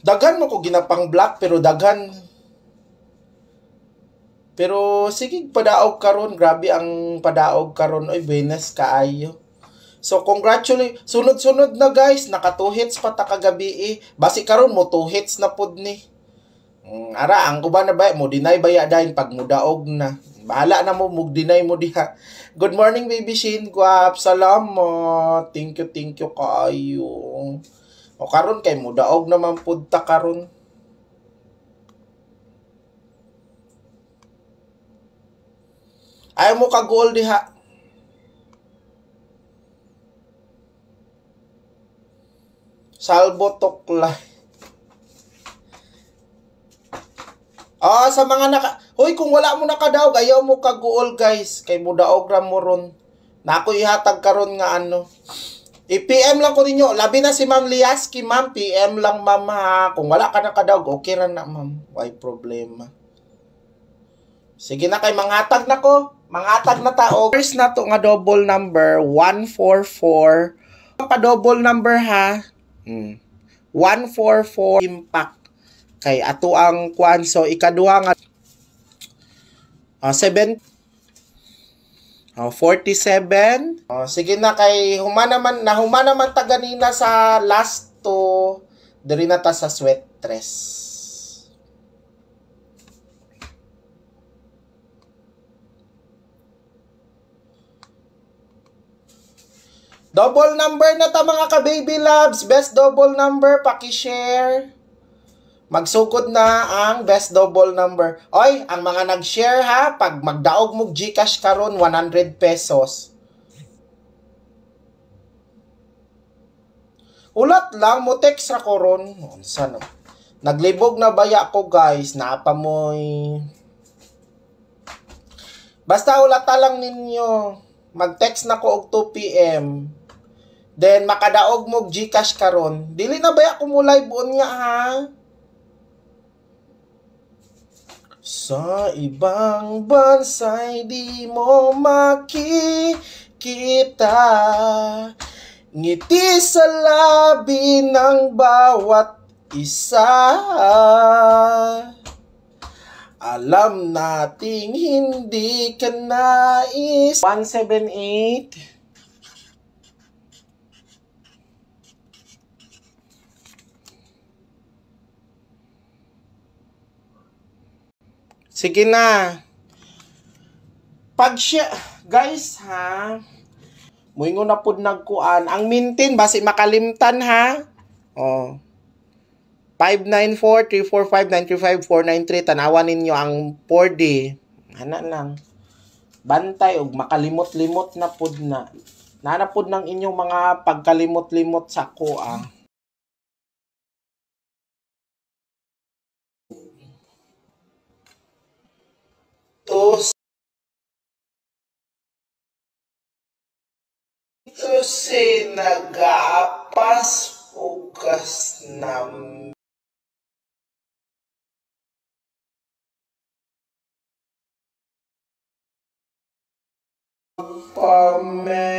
Daghan mo ko ginapang black pero daghan. Pero sige padaog karon, grabe ang padaog karon. Oy, buenas kaayo. So congratulations, sunod-sunod na guys, naka 2 hits pa ta kagabi eh. Basi karon mo 2 hits na pud ni. Ara ang uban na ba mo deny baya dahin pag mudaog na. Bahala na mo mug-deny mo diha. Good morning baby Shin, guwap. Salamat. Thank you kaayo. O karon kay mudaog naman pud ta karon. Ayaw mo ka-goal diha. Salvo Toklay. Sa mga Hoy, kung wala mo nakadaog, ayaw mo ka-goal guys. Kay mudaog ra mo ron. Na ako ihatag karon nga ano. I-PM lang ko ninyo. Labi na si Ma'am Liaski, ma'am. PM lang, ma'am, ha. Kung wala ka nakadaog, okay ra na, ma'am. Why problema. Sige na kay mangatag na ko. Mangatag na tao. First na to nga double number, 144. Pa-double number, ha. 144 impact. Kay ato ang kuan. So, ikaduha nga 7 47. Sige na kay humanaman ta ganina sa last to diri na ta sa sweat dress. Double number na ta mga ka-baby loves. Best double number, paki-share. Magsugod na ang best double number. Oy, ang mga nag-share ha, pag magdaog mo GCash karon 100 pesos. Ulat lang mo text ra ko ron. Sano? Naglibog na baya ko guys, naapa moy. Basta ulata lang ninyo. Mag-text na ko og 2 PM. Then makadaog mo GCash karon. Dili na baya ko mo live on niya ha. Sa ibang bansa'y di mo makikita ngiti sa labi ng bawat isa. Alam nating hindi ka nais. 178. Sige na. Pag-share, guys, ha? Muingon na pud nagkuan. Ang mintin, basi makalimtan, ha? 594-345-935-493. Tanawan ninyo ang 4D. Hana lang. Bantay, og makalimot-limot na pud na. Nanapod ng inyong mga pagkalimot-limot sa kuang. Ito si nag-aapas ugas ng pamay.